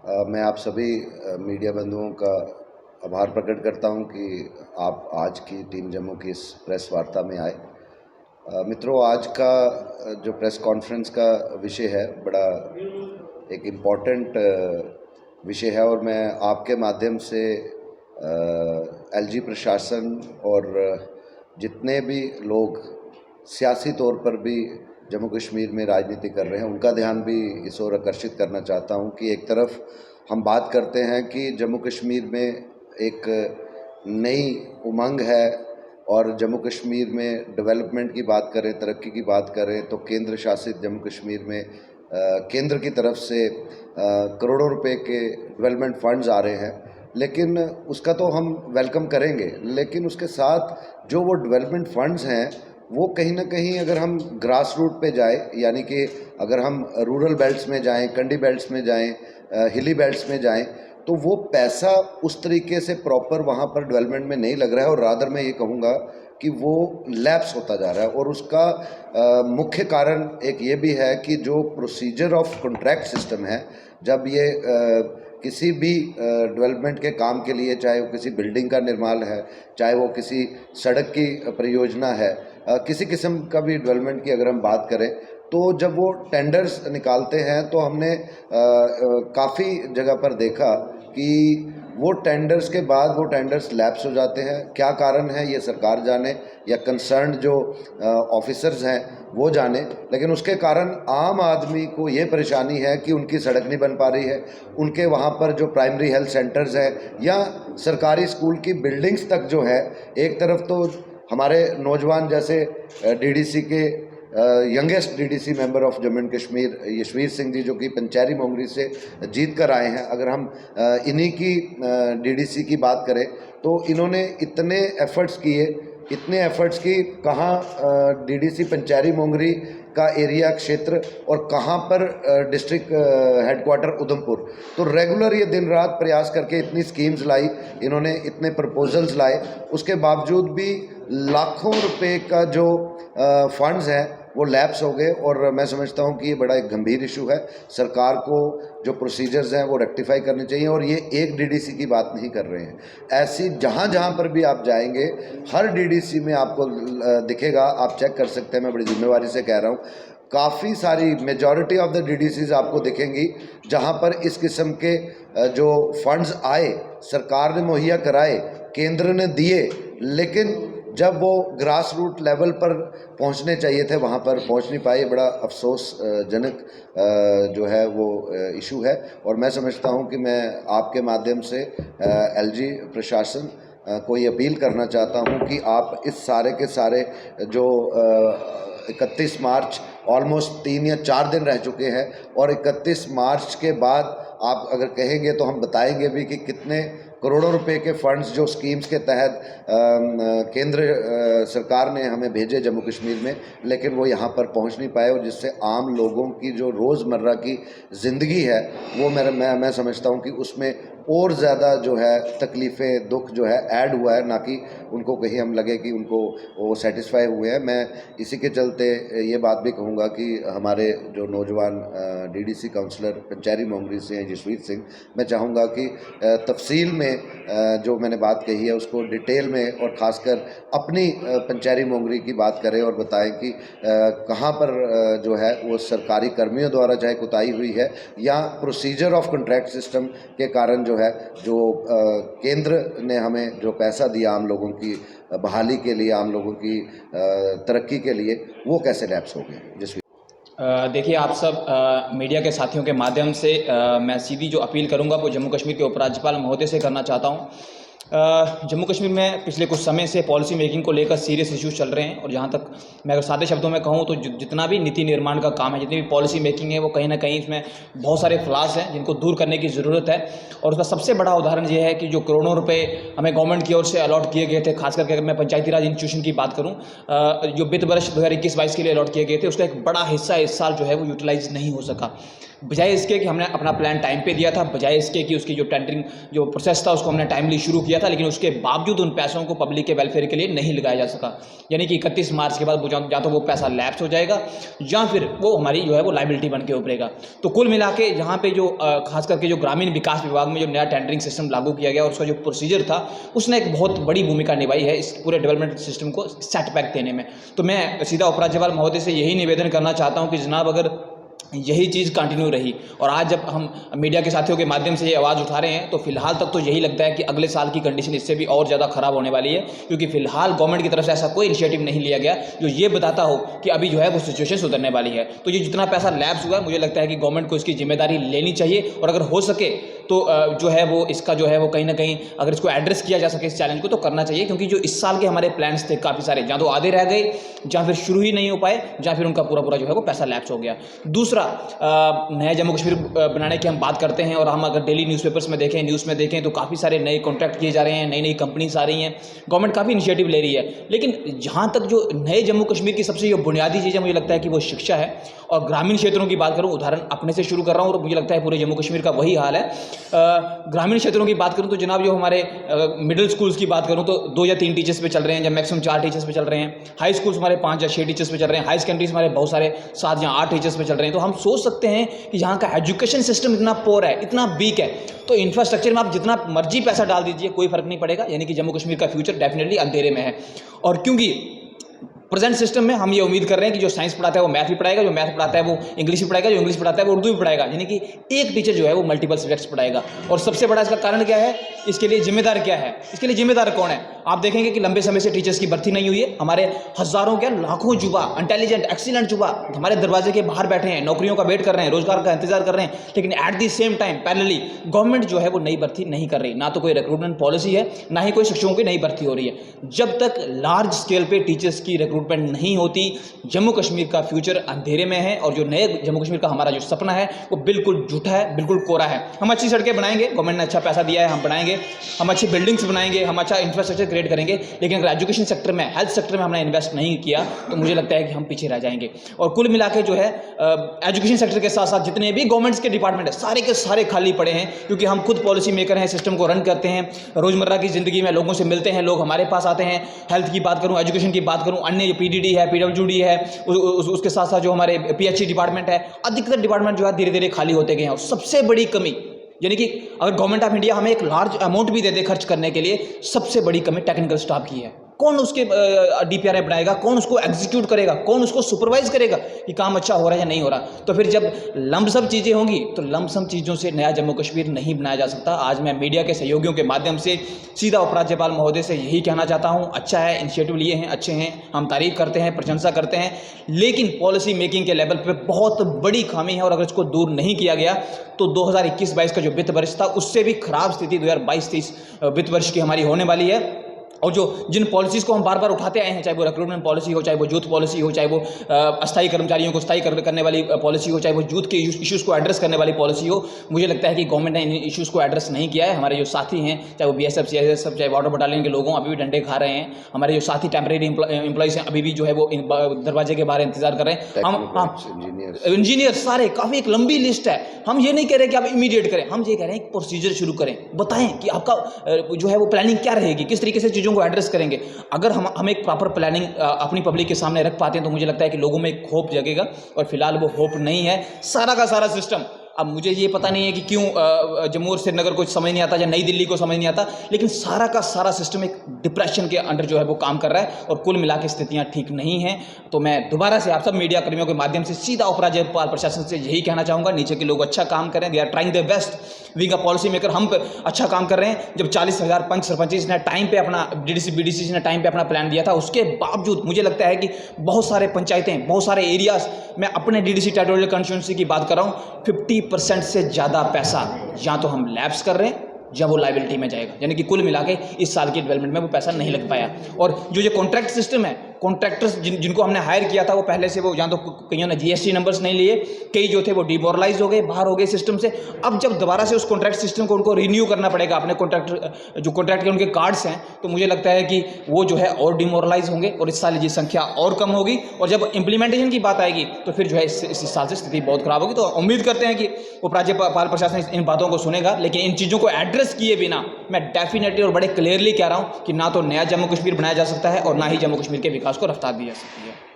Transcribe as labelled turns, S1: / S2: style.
S1: मैं आप सभी मीडिया बंधुओं का आभार प्रकट करता हूं कि आप आज की टीम जम्मू की इस प्रेस वार्ता में आए। मित्रों, आज का जो प्रेस कॉन्फ्रेंस का विषय है बड़ा एक इम्पॉर्टेंट विषय है और मैं आपके माध्यम से एलजी प्रशासन और जितने भी लोग सियासी तौर पर भी जम्मू कश्मीर में राजनीति कर रहे हैं उनका ध्यान भी इस ओर आकर्षित करना चाहता हूं कि एक तरफ हम बात करते हैं कि जम्मू कश्मीर में एक नई उमंग है और जम्मू कश्मीर में डेवलपमेंट की बात करें, तरक्की की बात करें तो केंद्र शासित जम्मू कश्मीर में केंद्र की तरफ से करोड़ों रुपए के डेवलपमेंट फंड्स आ रहे हैं। लेकिन उसका तो हम वेलकम करेंगे, लेकिन उसके साथ जो वो डेवलपमेंट फंड्स हैं वो कहीं ना कहीं अगर हम ग्रास रूट पे जाए, यानी कि अगर हम रूरल बेल्ट्स में जाएं, कंडी बेल्ट्स में जाएं, हिली बेल्ट्स में जाएं, तो वो पैसा उस तरीके से प्रॉपर वहाँ पर डेवलपमेंट में नहीं लग रहा है और रादर मैं ये कहूँगा कि वो लैप्स होता जा रहा है। और उसका मुख्य कारण एक ये भी है कि जो प्रोसीजर ऑफ कॉन्ट्रैक्ट सिस्टम है, जब ये किसी भी डेवलपमेंट के काम के लिए, चाहे वो किसी बिल्डिंग का निर्माण है, चाहे वो किसी सड़क की परियोजना है, किसी किस्म का भी डेवलपमेंट की अगर हम बात करें, तो जब वो टेंडर्स निकालते हैं तो हमने काफ़ी जगह पर देखा कि वो टेंडर्स के बाद वो टेंडर्स लैप्स हो जाते हैं। क्या कारण है ये सरकार जाने या कंसर्न जो ऑफिसर्स हैं वो जाने, लेकिन उसके कारण आम आदमी को ये परेशानी है कि उनकी सड़क नहीं बन पा रही है, उनके वहाँ पर जो प्राइमरी हेल्थ सेंटर्स हैं या सरकारी स्कूल की बिल्डिंग्स तक जो है, एक तरफ तो हमारे नौजवान जैसे डीडीसी के youngest DDC member of Jammu and Kashmir Yashveer Singh ji, जो कि पंचैरी मोंगरी से जीत कर आए हैं, अगर हम इन्हीं की डीडीसी की बात करें तो इन्होंने इतने एफर्ट्स की कहाँ डीडीसी पंचैरी मोंगरी का एरिया क्षेत्र और कहाँ पर डिस्ट्रिक्ट हेडक्वार्टर उधमपुर, तो रेगुलर ये दिन रात प्रयास करके इतनी स्कीम्स लाई इन्होंने, इतने प्रपोजल्स लाए, उसके बावजूद भी लाखों रुपए का जो फंड्स हैं वो लैप्स हो गए। और मैं समझता हूँ कि ये बड़ा एक गंभीर इशू है। सरकार को जो प्रोसीजर्स हैं वो रेक्टिफाई करने चाहिए और ये एक डीडीसी की बात नहीं कर रहे हैं, ऐसी जहाँ जहाँ पर भी आप जाएंगे हर डीडीसी में आपको दिखेगा, आप चेक कर सकते हैं, मैं बड़ी जिम्मेवारी से कह रहा हूँ, काफ़ी सारी मेजॉरिटी ऑफ द डीडीसीज आपको दिखेंगी जहाँ पर इस किस्म के जो फंड्स आए, सरकार ने मुहैया कराए, केंद्र ने दिए, लेकिन जब वो ग्रास रूट लेवल पर पहुंचने चाहिए थे वहां पर पहुंच नहीं पाए। बड़ा अफसोसजनक जो है वो इशू है। और मैं समझता हूं कि मैं आपके माध्यम से एलजी प्रशासन को ये अपील करना चाहता हूं कि आप इस सारे के सारे जो 31 मार्च ऑलमोस्ट 3 या 4 दिन रह चुके हैं और 31 मार्च के बाद आप अगर कहेंगे तो हम बताएंगे भी कि कितने करोड़ों रुपए के फंड्स जो स्कीम्स के तहत केंद्र सरकार ने हमें भेजे जम्मू कश्मीर में, लेकिन वो यहाँ पर पहुँच नहीं पाए और जिससे आम लोगों की जो रोज़मर्रा की ज़िंदगी है वो मैं समझता हूँ कि उसमें और ज़्यादा जो है तकलीफ़ें, दुख जो है ऐड हुआ है, ना कि उनको कहीं हम लगे कि उनको वो सेटिस्फाई हुए हैं। मैं इसी के चलते ये बात भी कहूँगा कि हमारे जो नौजवान डीडीसी काउंसलर पंचैरी मोंगरी से हैं जसवीर सिंह, मैं चाहूँगा कि तफसील में जो मैंने बात कही है उसको डिटेल में और ख़ासकर अपनी पंचैरी मोंगरी की बात करें और बताएं कि कहाँ पर जो है वो सरकारी कर्मियों द्वारा चाहे कोताही हुई है या प्रोसीजर ऑफ कॉन्ट्रैक्ट सिस्टम के कारण जो है, जो केंद्र ने हमें जो पैसा दिया आम लोगों की बहाली के लिए, आम लोगों की तरक्की के लिए, वो कैसे लैप्स हो गए। जिसमें
S2: देखिए, आप सब मीडिया के साथियों के माध्यम से मैं सीधी जो अपील करूंगा वो जम्मू कश्मीर के उपराज्यपाल महोदय से करना चाहता हूं। जम्मू कश्मीर में पिछले कुछ समय से पॉलिसी मेकिंग को लेकर सीरियस इश्यूज चल रहे हैं और जहाँ तक मैं अगर सादे शब्दों में कहूँ तो जितना भी नीति निर्माण का काम है, जितनी भी पॉलिसी मेकिंग है, वो कहीं ना कहीं इसमें बहुत सारे फ्लॉज हैं जिनको दूर करने की ज़रूरत है। और उसका सबसे बड़ा उदाहरण ये है कि जो करोड़ों रुपए हमें गवर्नमेंट की ओर से अलॉट किए गए थे, खास करके अगर मैं पंचायती राज इंस्टीट्यूशन की बात करूँ, जो वित्त वर्ष 2021-22 के लिए अलॉट किए गए थे, उसका एक बड़ा हिस्सा इस साल जो है वो यूटिलाइज नहीं हो सका। बजाय इसके कि हमने अपना प्लान टाइम पे दिया था, बजाय इसके कि उसकी जो टेंडरिंग जो प्रोसेस था उसको हमने टाइमली शुरू किया दिया था, लेकिन उसके बावजूद उन पैसों को पब्लिक के वेलफेयर के लिए नहीं लगाया जा सका। यानी कि 31 मार्च के बाद या तो वो पैसा लैप्स हो जाएगा या फिर वो हमारी जो है वो लाइबिलिटी बन के उभरेगा। तो कुल मिला के यहाँ पे जो खास करके जो ग्रामीण विकास विभाग में जो नया टेंडरिंग सिस्टम लागू किया गया और उसका जो प्रोसीजर था उसने एक बहुत बड़ी भूमिका निभाई है इस पूरे डेवलपमेंट सिस्टम को सेटबैक देने में। तो मैं सीधा उपराज्यपाल महोदय से यही निवेदन करना चाहता हूँ कि जनाब अगर यही चीज़ कंटिन्यू रही और आज जब हम मीडिया के साथियों के माध्यम से ये आवाज़ उठा रहे हैं तो फिलहाल तक तो यही लगता है कि अगले साल की कंडीशन इससे भी और ज़्यादा ख़राब होने वाली है, क्योंकि फिलहाल गवर्नमेंट की तरफ से ऐसा कोई इनिशिएटिव नहीं लिया गया जो ये बताता हो कि अभी जो है वो सिचुएशन सुधरने वाली है। तो ये जितना पैसा लैप्स हुआ है मुझे लगता है कि गवर्नमेंट को इसकी जिम्मेदारी लेनी चाहिए और अगर हो सके तो जो है वो इसका जो है वो कहीं ना कहीं अगर इसको एड्रेस किया जा सके इस चैलेंज को तो करना चाहिए, क्योंकि जो इस साल के हमारे प्लान्स थे काफ़ी सारे जहाँ तो आधे रह गए, जहाँ फिर शुरू ही नहीं हो पाए, जहाँ फिर उनका पूरा जो है वो पैसा लैप्स हो गया। दूसरा, नया जम्मू कश्मीर बनाने की हम बात करते हैं और हम अगर डेली न्यूज़पेपर्स में देखें, न्यूज़ में देखें तो काफ़ी सारे नए कॉन्ट्रैक्ट किए जा रहे हैं, नई नई कंपनीज आ रही हैं, गवर्नमेंट काफ़ी इनिशिएटिव ले रही है। लेकिन जहाँ तक जो नए जम्मू कश्मीर की सबसे जो बुनियादी चीज़ है मुझे लगता है कि वो शिक्षा है। और ग्रामीण क्षेत्रों की बात करूँ, उदाहरण अपने से शुरू कर रहा हूँ और मुझे लगता है पूरे जम्मू कश्मीर का वही हाल है। ग्रामीण क्षेत्रों की बात करूँ तो जनाब जो हमारे मिडिल स्कूल्स की बात करूँ तो 2 या 3 टीचर्स पे चल रहे हैं, जब मैक्सिमम 4 टीचर्स पे चल रहे हैं। हाई स्कूल्स हमारे 5 या 6 टीचर्स पे चल रहे हैं। हाई सेकेंडरीज हमारे बहुत सारे 7 या 8 टीचर्स पे चल रहे हैं। तो हम सोच सकते हैं कि यहाँ का एजुकेशन सिस्टम इतना पोर है, इतना वीक है, तो इंफ्रास्ट्रक्चर में आप जितना मर्जी पैसा डाल दीजिए कोई फर्क नहीं पड़ेगा। यानी कि जम्मू कश्मीर का फ्यूचर डेफिनेटली अंधेरे में है। और क्योंकि प्रेजेंट सिस्टम में हम ये उम्मीद कर रहे हैं कि जो साइंस पढ़ाता है वो मैथ भी पढ़ाएगा, जो मैथ पढ़ाता है वो इंग्लिश भी पढ़ाएगा, जो इंग्लिश पढ़ाता है वो उर्दू भी पढ़ाएगा। यानी कि एक टीचर जो है वो मल्टीपल सब्जेक्ट्स पढ़ाएगा। और सबसे बड़ा इसका कारण क्या है, इसके लिए जिम्मेदार क्या है, इसके लिए जिम्मेदार कौन है? आप देखेंगे कि लंबे समय से टीचर्स की भर्ती नहीं हुई है। हमारे हज़ारों क्या लाखों युवा, इंटेलिजेंट एक्सीलेंट युवा हमारे दरवाजे के बाहर बैठे हैं, नौकरियों का वेट कर रहे हैं, रोजगार का इंतजार कर रहे हैं, लेकिन at the same time parallelly government जो है वो नई भर्ती नहीं कर रही। ना तो कोई रिक्रूटमेंट पॉलिसी है, ना ही कोई शिक्षकों की नई भर्ती हो रही है। जब तक लार्ज स्केल पे टीचर्स की रिक्रूटमेंट नहीं होती, जम्मू कश्मीर का फ्यूचर अंधेरे में है और जो नए जम्मू कश्मीर का हमारा जो सपना है वो बिल्कुल झूठा है, बिल्कुल कोरा है। हम अच्छी सड़कें बनाएंगे, गवर्नमेंट ने अच्छा पैसा दिया है, हम बनाएंगे, हम अच्छी बिल्डिंग्स बनाएंगे, हम अच्छा इंफ्रास्ट्रक्चर क्रिएट करेंगे, लेकिन अगर एजुकेशन सेक्टर में, हेल्थ सेक्टर में हमने इन्वेस्ट नहीं किया तो मुझे लगता है कि हम पीछे रह जाएंगे। और कुल मिला के जो है एजुकेशन सेक्टर के साथ साथ जितने भी गवर्नमेंट्स के डिपार्टमेंट है सारे के सारे खाली पड़े हैं, क्योंकि हम खुद पॉलिसी मेकर हैं, सिस्टम को रन करते हैं, रोजमर्रा की जिंदगी में लोगों से मिलते हैं, लोग हमारे पास आते हैं। हेल्थ की बात करूं, एजुकेशन की बात करूं, अन्य पीडीडी है, पीडब्ल्यूडी है, उसके साथ साथ जो हमारे पीएचई डिपार्टमेंट है, अधिकतर डिपार्टमेंट जो है धीरे धीरे खाली होते गए हैं। और सबसे बड़ी कमी यानी कि अगर गवर्नमेंट ऑफ इंडिया हमें एक लार्ज अमाउंट भी दे दे खर्च करने के लिए, सबसे बड़ी कमी टेक्निकल स्टाफ की है। कौन उसके डीपीआरए बनाएगा, कौन उसको एग्जीक्यूट करेगा, कौन उसको सुपरवाइज करेगा कि काम अच्छा हो रहा है या नहीं हो रहा। तो फिर जब लमसम चीज़ें होंगी तो लमसम चीज़ों से नया जम्मू कश्मीर नहीं बनाया जा सकता। आज मैं मीडिया के सहयोगियों के माध्यम से सीधा उपराज्यपाल महोदय से यही कहना चाहता हूँ, अच्छा है, इनिशिएटिव लिए हैं, अच्छे हैं, हम तारीफ करते हैं, प्रशंसा करते हैं, लेकिन पॉलिसी मेकिंग के लेवल पर बहुत बड़ी खामी है। और अगर इसको दूर नहीं किया गया तो 2021-22 का जो वित्त वर्ष था उससे भी खराब स्थिति 2022-23 वित्त वर्ष की हमारी होने वाली है। और जो जिन पॉलिसीज़ को हम बार बार उठाते आए हैं, चाहे वो रिक्रूटमेंट पॉलिसी हो, चाहे वो यूथ पॉलिसी हो, चाहे वो अस्थायी कर्मचारियों को स्थायी करने वाली पॉलिसी हो, चाहे वो यूथ के इश्यूज़ को एड्रेस करने वाली पॉलिसी हो, मुझे लगता है कि गवर्नमेंट ने इन इश्यूज़ को एड्रेस नहीं किया है। हमारे जो साथी हैं, चाहे वो बीएसएफ, सीआईएसएफ, चाहे बॉर्डर बटालियन के लोगों अभी भी डंडे खा रहे हैं। हमारे जो साथी टेम्परेरी एम्प्लॉइज़ हैं अभी भी जो है वो दरवाजे के बाहर इंतजार कर रहे हैं। हम इंजीनियर सारे, काफ़ी एक लंबी लिस्ट है। हम ये नहीं कह रहे कि आप इमीडिएट करें, हम ये कह रहे हैं एक प्रोसीजर शुरू करें, बताएं कि आपका जो है वो प्लानिंग क्या रहेगी, किस तरीके से चीज़ों को एड्रेस करेंगे। अगर हम एक प्रॉपर प्लानिंग अपनी पब्लिक के सामने रख पाते हैं तो मुझे लगता है कि लोगों में एक होप जगेगा। और फिलहाल वो होप नहीं है। सारा का सारा सिस्टम, अब मुझे ये पता नहीं है कि क्यों जम्मू और श्रीनगर को समझ नहीं आता या नई दिल्ली को समझ नहीं आता, लेकिन सारा का सारा सिस्टम एक डिप्रेशन के अंडर जो है वो काम कर रहा है और कुल मिला के स्थितियाँ ठीक नहीं हैं। तो मैं दोबारा से आप सब मीडिया कर्मियों के माध्यम से सीधा उपराज्यपाल प्रशासन से यही कहना चाहूँगा, नीचे के लोग अच्छा काम करें, they are trying their best, we का पॉलिसी मेकर हम अच्छा काम कर रहे हैं। जब 40,000 पंच सरपंच ने टाइम पे अपना डीडीसी बीडीसी ने टाइम पे अपना प्लान दिया था, उसके बावजूद मुझे लगता है कि बहुत सारे पंचायतें, बहुत सारे एरियाज, मैं अपने डीडीसी टेरिटोरियल कॉन्स्टिट्यूंसी की बात कर रहा हूँ, 50% से ज़्यादा पैसा या तो हम लैप्स कर रहे हैं या वो लाइबिलिटी में जाएगा। यानी कि कुल मिला के इस साल की डेवलपमेंट में वो पैसा नहीं लग पाया। और जो ये कॉन्ट्रैक्ट सिस्टम है कॉन्ट्रैक्टर्स जिनको हमने हायर किया था वो पहले से वो या तो कईयों ने जीएसटी नंबर्स नहीं लिए, कई जो थे वो डिमोरलाइज हो गए, बाहर हो गए सिस्टम से। अब जब दोबारा से उस कॉन्ट्रैक्ट सिस्टम को उनको रिन्यू करना पड़ेगा, अपने कॉन्ट्रैक्टर जो कॉन्ट्रैक्ट के उनके कार्ड्स हैं, तो मुझे लगता है कि वो जो है और डिमोरलाइज होंगे और इस साल ये संख्या और कम होगी। और जब इम्प्लीमेंटेशन की बात आएगी तो फिर जो है इस साल से स्थिति बहुत खराब होगी। तो उम्मीद करते हैं कि उपराज्यपाल प्रशासन इन बातों को सुनेगा, लेकिन इन चीज़ों को एड्रेस किए बिना मैं डेफिनेटली और बड़े क्लियरली कह रहा हूँ कि ना तो नया जम्मू कश्मीर बनाया जा सकता है और ना ही जम्मू कश्मीर के विकास को रफ्तार दी जा सकती है।